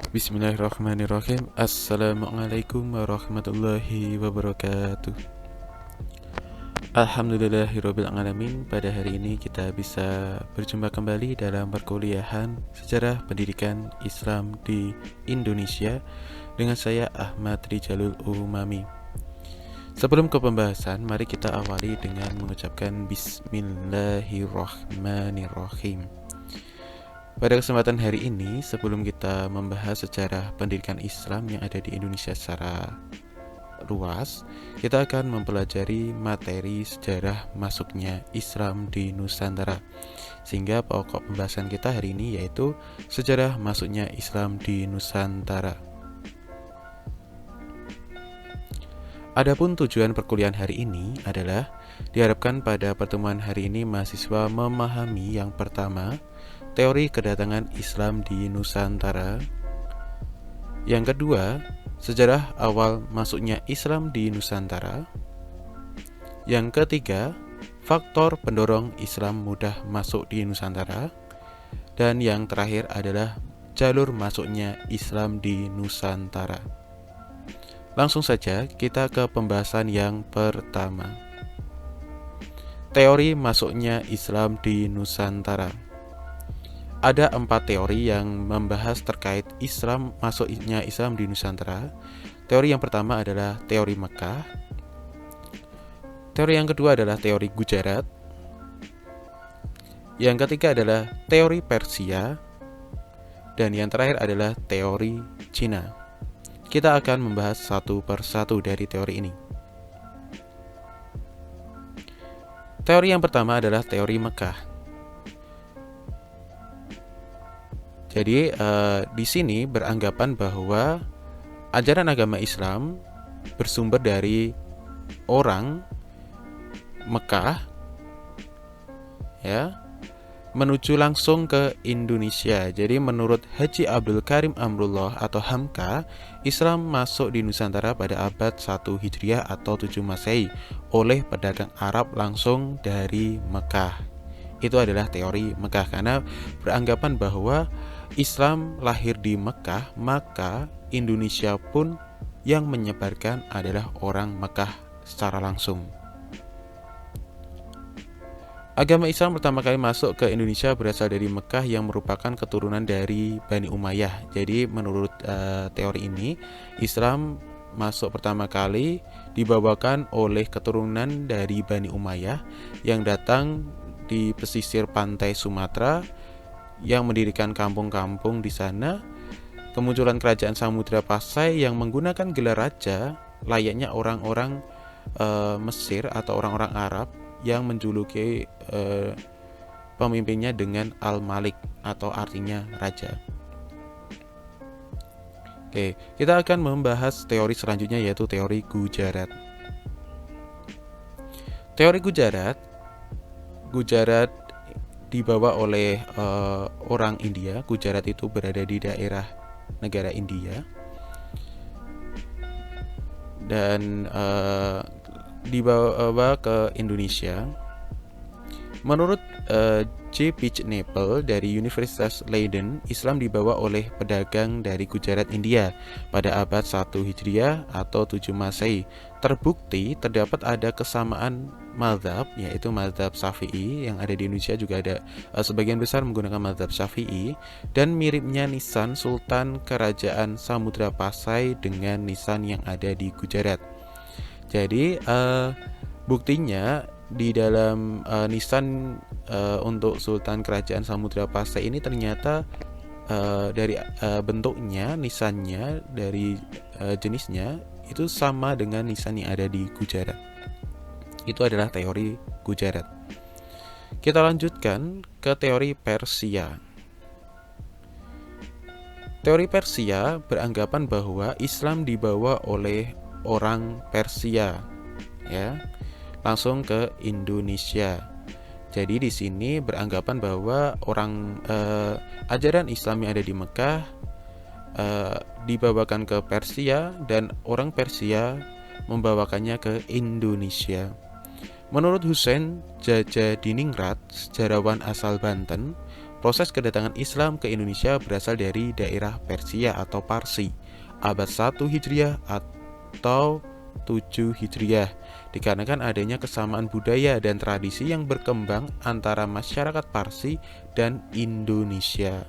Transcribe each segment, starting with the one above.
Bismillahirrahmanirrahim. Assalamualaikum warahmatullahi wabarakatuh. Alhamdulillahirrabbilalamin. Pada hari ini kita bisa berjumpa kembali dalam perkuliahan Sejarah Pendidikan Islam di Indonesia dengan saya Ahmad Rijalul Umami. Sebelum ke pembahasan, mari kita awali dengan mengucapkan Bismillahirrahmanirrahim. Pada kesempatan hari ini, sebelum kita membahas sejarah pendidikan Islam yang ada di Indonesia secara luas, kita akan mempelajari materi sejarah masuknya Islam di Nusantara. Sehingga pokok pembahasan kita hari ini yaitu sejarah masuknya Islam di Nusantara. Adapun tujuan perkuliahan hari ini adalah diharapkan pada pertemuan hari ini mahasiswa memahami yang pertama, teori kedatangan Islam di Nusantara. Yang kedua, sejarah awal masuknya Islam di Nusantara. Yang ketiga, faktor pendorong Islam mudah masuk di Nusantara. Dan yang terakhir adalah jalur masuknya Islam di Nusantara. Langsung saja kita ke pembahasan yang pertama. Teori masuknya Islam di Nusantara. Ada 4 teori yang membahas terkait masuknya Islam di Nusantara. Teori yang pertama adalah teori Mekah. Teori yang kedua adalah teori Gujarat. Yang ketiga adalah teori Persia. Dan yang terakhir adalah teori Cina. Kita akan membahas satu persatu dari teori ini. Teori yang pertama adalah teori Mekah. Jadi di sini beranggapan bahwa ajaran agama Islam bersumber dari orang Mekah, ya, menuju langsung ke Indonesia. Jadi menurut Haji Abdul Karim Amrullah atau Hamka, Islam masuk di Nusantara pada abad 1 Hijriah atau 7 Masehi oleh pedagang Arab langsung dari Mekah. Itu adalah teori Mekah karena beranggapan bahwa Islam lahir di Mekah, maka Indonesia pun yang menyebarkan adalah orang Mekah secara langsung. Agama Islam pertama kali masuk ke Indonesia berasal dari Mekah yang merupakan keturunan dari Bani Umayyah. Jadi menurut teori ini, Islam masuk pertama kali dibawakan oleh keturunan dari Bani Umayyah yang datang di pesisir pantai Sumatera, yang mendirikan kampung-kampung di sana. Kemunculan kerajaan Samudra Pasai yang menggunakan gelar raja layaknya orang-orang Mesir atau orang-orang Arab yang menjuluki pemimpinnya dengan Al-Malik atau artinya raja. Oke, kita akan membahas teori selanjutnya yaitu teori Gujarat. Teori Gujarat dibawa oleh orang India. Gujarat itu berada di daerah negara India dan dibawa ke Indonesia. Menurut J. Pitchnapel dari Universitas Leiden, Islam dibawa oleh pedagang dari Gujarat, India pada abad 1 Hijriah atau 7 Masehi. Terbukti terdapat ada kesamaan mazhab, yaitu mazhab Syafi'i. Yang ada di Indonesia juga ada sebagian besar menggunakan mazhab Syafi'i, dan miripnya nisan Sultan Kerajaan Samudra Pasai dengan nisan yang ada di Gujarat. Jadi buktinya di dalam nisan untuk Sultan Kerajaan Samudra Pasai ini ternyata dari bentuknya, nisannya, dari jenisnya itu sama dengan nisan yang ada di Gujarat. Itu adalah teori Gujarat. Kita lanjutkan ke teori Persia. Teori Persia beranggapan bahwa Islam dibawa oleh orang Persia, ya, langsung ke Indonesia. Jadi di sini beranggapan bahwa ajaran Islam yang ada di Mekah dibawakan ke Persia dan orang Persia membawakannya ke Indonesia. Menurut Husain Jajadiningrat, sejarawan asal Banten, Proses kedatangan Islam ke Indonesia berasal dari daerah Persia atau Parsi, abad 1 Hijriah atau 7 Hijriah, dikarenakan adanya kesamaan budaya dan tradisi yang berkembang antara masyarakat Parsi dan Indonesia.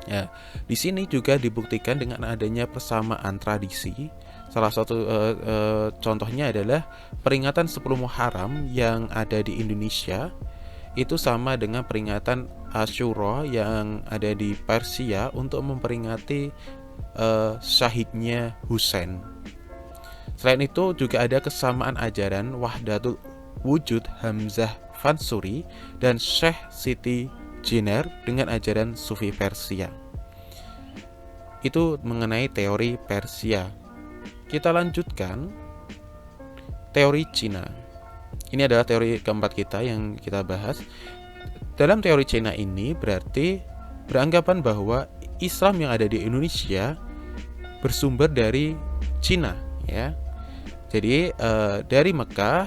Ya, di sini juga dibuktikan dengan adanya persamaan tradisi. Salah satu contohnya adalah peringatan 10 Muharram yang ada di Indonesia itu sama dengan peringatan Asyura yang ada di Persia untuk memperingati syahidnya Husain. Selain itu juga ada kesamaan ajaran Wahdatul Wujud Hamzah Fansuri dan Syekh Siti Jenar dengan ajaran Sufi Persia. Itu mengenai teori Persia. Kita lanjutkan teori Cina. Ini adalah teori keempat kita yang kita bahas. Dalam teori Cina ini berarti beranggapan bahwa Islam yang ada di Indonesia bersumber dari Cina, ya. Jadi dari Mekah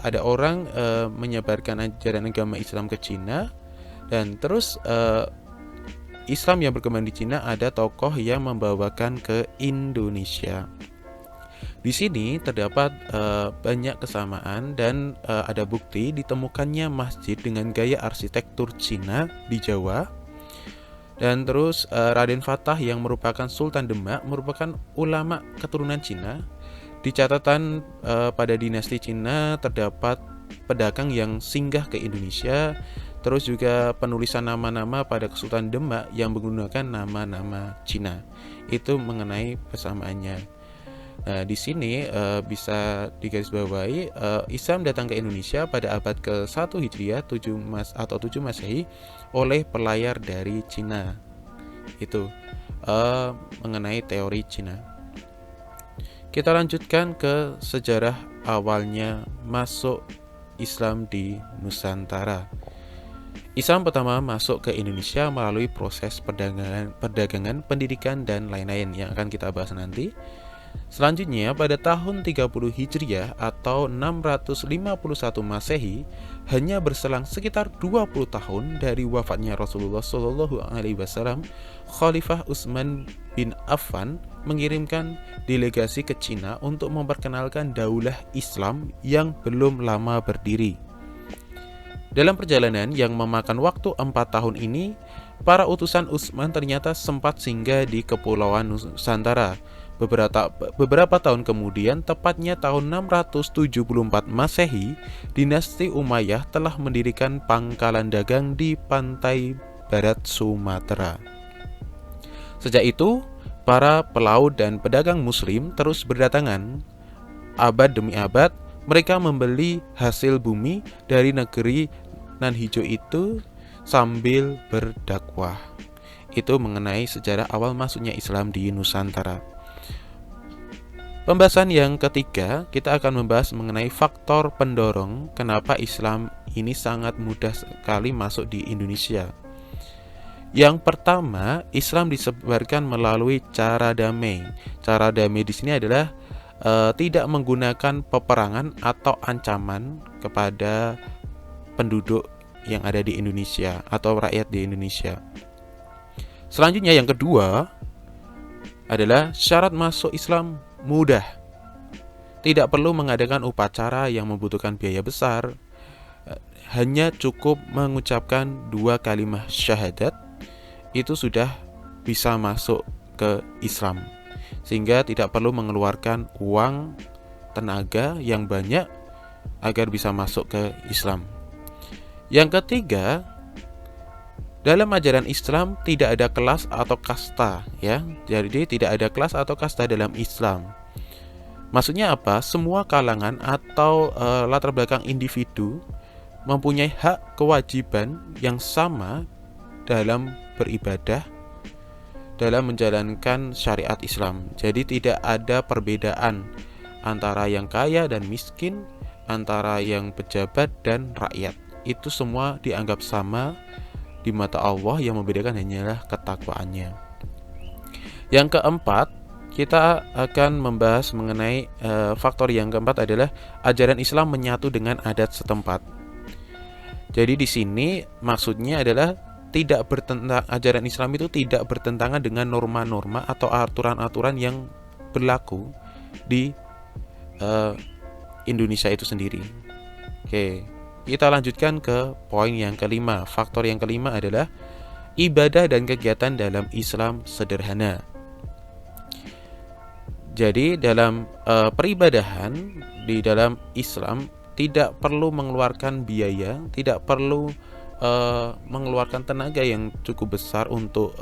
ada orang menyebarkan ajaran agama Islam ke Cina, dan terus Islam yang berkembang di Cina ada tokoh yang membawakan ke Indonesia. Di sini terdapat banyak kesamaan dan ada bukti ditemukannya masjid dengan gaya arsitektur Cina di Jawa. Dan terus Raden Fatah yang merupakan Sultan Demak merupakan ulama keturunan Cina. Di catatan pada dinasti Cina terdapat pedagang yang singgah ke Indonesia. Terus juga penulisan nama-nama pada Sultan Demak yang menggunakan nama-nama Cina. Itu mengenai persamaannya. Nah, di sini bisa digarisbawahi Islam datang ke Indonesia pada abad ke-1 Hijriah 7 Masehi oleh pelayar dari Cina. Itu mengenai teori Cina. Kita lanjutkan ke sejarah awalnya masuk Islam di Nusantara. Islam pertama masuk ke Indonesia melalui proses perdagangan, pendidikan, dan lain-lain yang akan kita bahas nanti. Selanjutnya pada tahun 30 Hijriah atau 651 Masehi, hanya berselang sekitar 20 tahun dari wafatnya Rasulullah SAW, Khalifah Utsman bin Affan mengirimkan delegasi ke Cina untuk memperkenalkan daulah Islam yang belum lama berdiri. Dalam perjalanan yang memakan waktu 4 tahun ini, para utusan Utsman ternyata sempat singgah di Kepulauan Nusantara. Beberapa tahun kemudian, tepatnya tahun 674 Masehi, dinasti Umayyah telah mendirikan pangkalan dagang di pantai barat Sumatera. Sejak itu, para pelaut dan pedagang muslim terus berdatangan. Abad demi abad, mereka membeli hasil bumi dari negeri nan hijau itu sambil berdakwah. Itu mengenai sejarah awal masuknya Islam di Nusantara. Pembahasan yang ketiga, kita akan membahas mengenai faktor pendorong kenapa Islam ini sangat mudah sekali masuk di Indonesia. Yang pertama, Islam disebarkan melalui cara damai. Cara damai di sini adalah tidak menggunakan peperangan atau ancaman kepada penduduk yang ada di Indonesia atau rakyat di Indonesia. Selanjutnya yang kedua adalah syarat masuk Islam mudah. Tidak perlu mengadakan upacara yang membutuhkan biaya besar. Hanya cukup mengucapkan 2 kalimat syahadat, itu sudah bisa masuk ke Islam. Sehingga tidak perlu mengeluarkan uang, tenaga yang banyak agar bisa masuk ke Islam. Yang ketiga, dalam ajaran Islam tidak ada kelas atau kasta, ya. Jadi tidak ada kelas atau kasta dalam Islam. Maksudnya apa? Semua kalangan atau latar belakang individu mempunyai hak kewajiban yang sama dalam beribadah, dalam menjalankan syariat Islam. Jadi tidak ada perbedaan antara yang kaya dan miskin, antara yang pejabat dan rakyat. Itu semua dianggap sama di mata Allah, yang membedakan hanyalah ketakwaannya. Yang keempat, kita akan membahas mengenai faktor yang keempat adalah ajaran Islam menyatu dengan adat setempat. Jadi di sini maksudnya adalah ajaran Islam itu tidak bertentangan dengan norma-norma atau aturan-aturan yang berlaku di Indonesia itu sendiri. Oke, kita lanjutkan ke poin yang kelima. Faktor yang kelima adalah ibadah dan kegiatan dalam Islam sederhana. Jadi dalam peribadahan di dalam Islam tidak perlu mengeluarkan biaya, tidak perlu mengeluarkan tenaga yang cukup besar untuk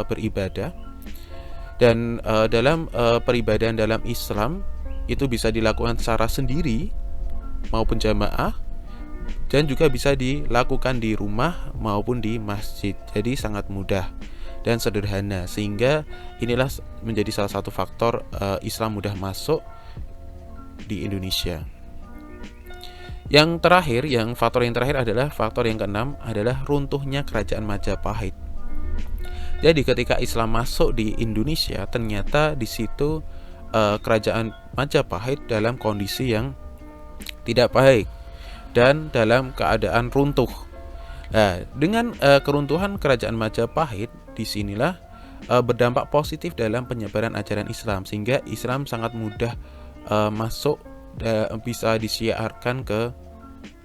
beribadah. Dan dalam peribadahan dalam Islam itu bisa dilakukan secara sendiri maupun jamaah, dan juga bisa dilakukan di rumah maupun di masjid. Jadi sangat mudah dan sederhana, sehingga inilah menjadi salah satu faktor Islam mudah masuk di Indonesia. Faktor yang terakhir adalah faktor yang keenam adalah runtuhnya kerajaan Majapahit. Jadi ketika Islam masuk di Indonesia, ternyata di situ kerajaan Majapahit dalam kondisi yang tidak baik dan dalam keadaan runtuh. Nah, dengan keruntuhan kerajaan Majapahit, disinilah berdampak positif dalam penyebaran ajaran Islam, sehingga Islam sangat mudah masuk dan bisa disiarkan ke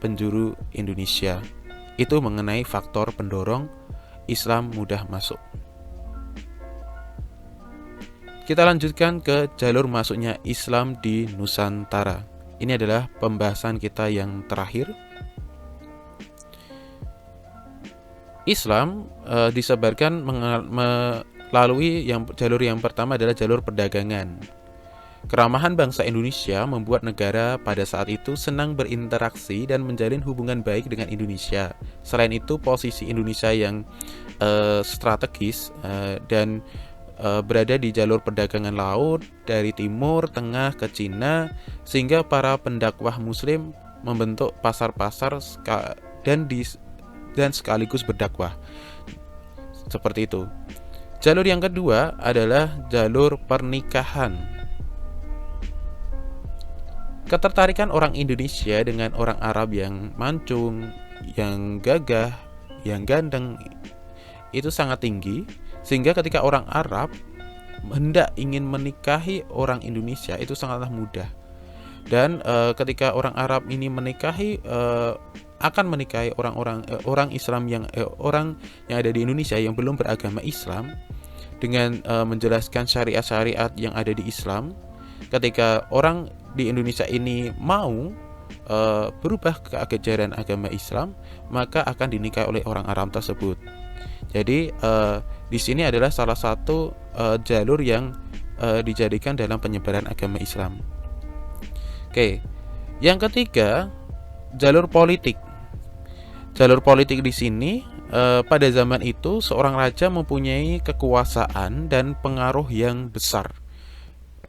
penjuru Indonesia. Itu mengenai faktor pendorong Islam mudah masuk. Kita lanjutkan ke jalur masuknya Islam di Nusantara. Ini adalah pembahasan kita yang terakhir. Islam disebarkan melalui jalur yang pertama adalah jalur perdagangan. Keramahan bangsa Indonesia membuat negara pada saat itu senang berinteraksi dan menjalin hubungan baik dengan Indonesia. Selain itu, posisi Indonesia yang strategis dan berada di jalur perdagangan laut dari timur tengah ke Cina, sehingga para pendakwah Muslim membentuk pasar-pasar dan sekaligus berdakwah. Seperti itu. Jalur yang kedua adalah jalur pernikahan. Ketertarikan orang Indonesia dengan orang Arab yang mancung, yang gagah, yang ganteng itu sangat tinggi, sehingga ketika orang Arab hendak ingin menikahi orang Indonesia itu sangatlah mudah. Dan ketika orang Arab ini akan menikahi orang Islam orang yang ada di Indonesia yang belum beragama Islam, dengan menjelaskan syariat-syariat yang ada di Islam, ketika orang di Indonesia ini mau berubah ke ajaran agama Islam, maka akan dinikahi oleh orang Arab tersebut. Jadi di sini adalah salah satu jalur yang dijadikan dalam penyebaran agama Islam. Oke, yang ketiga, jalur politik. Jalur politik di sini pada zaman itu seorang raja mempunyai kekuasaan dan pengaruh yang besar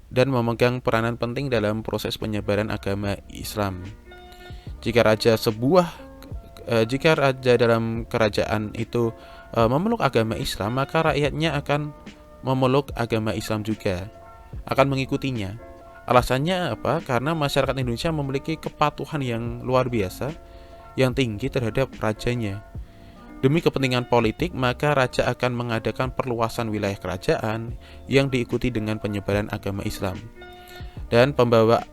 dan memegang peranan penting dalam proses penyebaran agama Islam. Jika raja dalam kerajaan itu memeluk agama Islam, maka rakyatnya akan memeluk agama Islam juga, akan mengikutinya. Alasannya apa? Karena masyarakat Indonesia memiliki kepatuhan yang luar biasa, yang tinggi terhadap rajanya. Demi kepentingan politik, maka raja akan mengadakan perluasan wilayah kerajaan yang diikuti dengan penyebaran agama Islam. Dan pembawa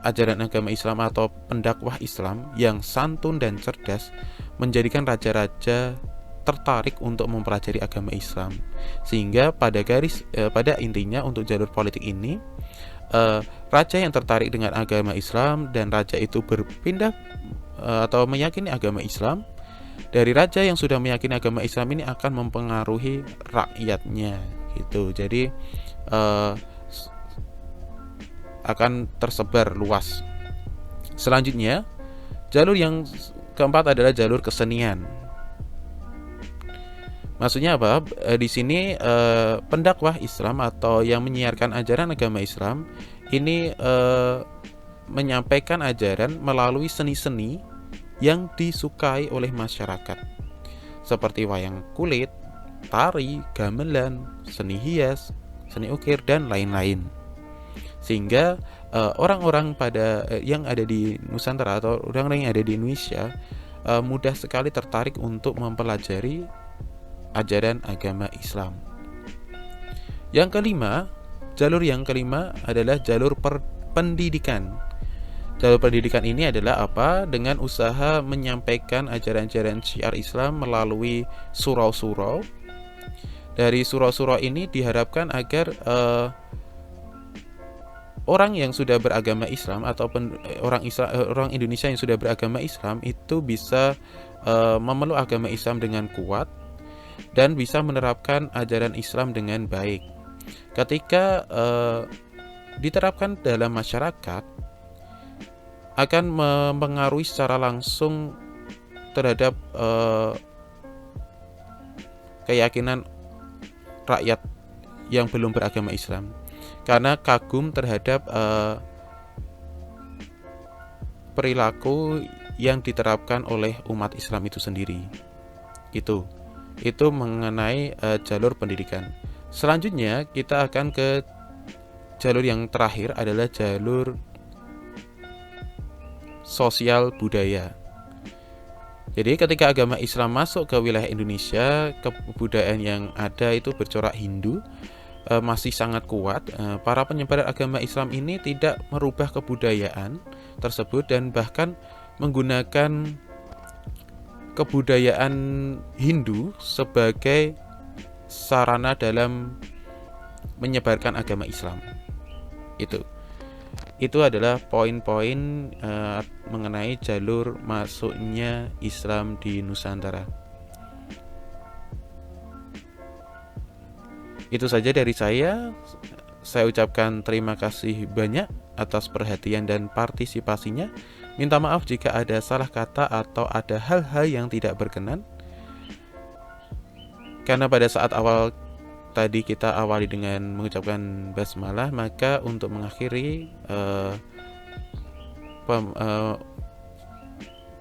ajaran agama Islam atau pendakwah Islam yang santun dan cerdas menjadikan raja-raja tertarik untuk mempelajari agama Islam. Sehingga pada intinya untuk jalur politik ini, raja yang tertarik dengan agama Islam dan raja itu berpindah atau meyakini agama Islam, dari raja yang sudah meyakini agama Islam ini akan mempengaruhi rakyatnya gitu. Jadi akan tersebar luas. Selanjutnya, jalur yang keempat adalah jalur kesenian. Maksudnya apa? Di sini pendakwah Islam atau yang menyiarkan ajaran agama Islam ini menyampaikan ajaran melalui seni-seni yang disukai oleh masyarakat, seperti wayang kulit, tari, gamelan, seni hias, seni ukir, dan lain-lain. sehingga orang-orang yang ada di Nusantara atau orang-orang yang ada di Indonesia mudah sekali tertarik untuk mempelajari ajaran agama Islam. Jalur yang kelima adalah jalur pendidikan. Jalur pendidikan ini adalah apa? Dengan usaha menyampaikan ajaran-ajaran syiar Islam melalui surau-surau. Dari surau-surau ini diharapkan agar orang yang sudah beragama Islam ataupun orang Indonesia yang sudah beragama Islam itu bisa memeluk agama Islam dengan kuat dan bisa menerapkan ajaran Islam dengan baik. Ketika diterapkan dalam masyarakat, akan mempengaruhi secara langsung terhadap keyakinan rakyat yang belum beragama Islam, karena kagum terhadap perilaku yang diterapkan oleh umat Islam itu sendiri. Itu mengenai jalur pendidikan. Selanjutnya kita akan ke jalur yang terakhir, adalah jalur sosial budaya. Jadi ketika agama Islam masuk ke wilayah Indonesia, kebudayaan yang ada itu bercorak Hindu, masih sangat kuat. Para penyebar agama Islam ini tidak merubah kebudayaan tersebut dan bahkan menggunakan kebudayaan Hindu sebagai sarana dalam menyebarkan agama Islam. Itu adalah poin-poin mengenai jalur masuknya Islam di Nusantara. Itu saja dari saya. Saya ucapkan terima kasih banyak atas perhatian dan partisipasinya. Minta maaf jika ada salah kata atau ada hal-hal yang tidak berkenan, karena pada saat awal tadi kita awali dengan mengucapkan basmalah, maka untuk mengakhiri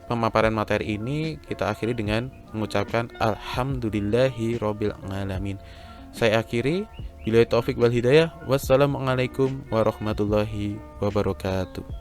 pemaparan materi ini kita akhiri dengan mengucapkan alhamdulillahirabbil alamin. Saya akhiri, billahi taufik wal hidayah. Wassalamualaikum warahmatullahi wabarakatuh.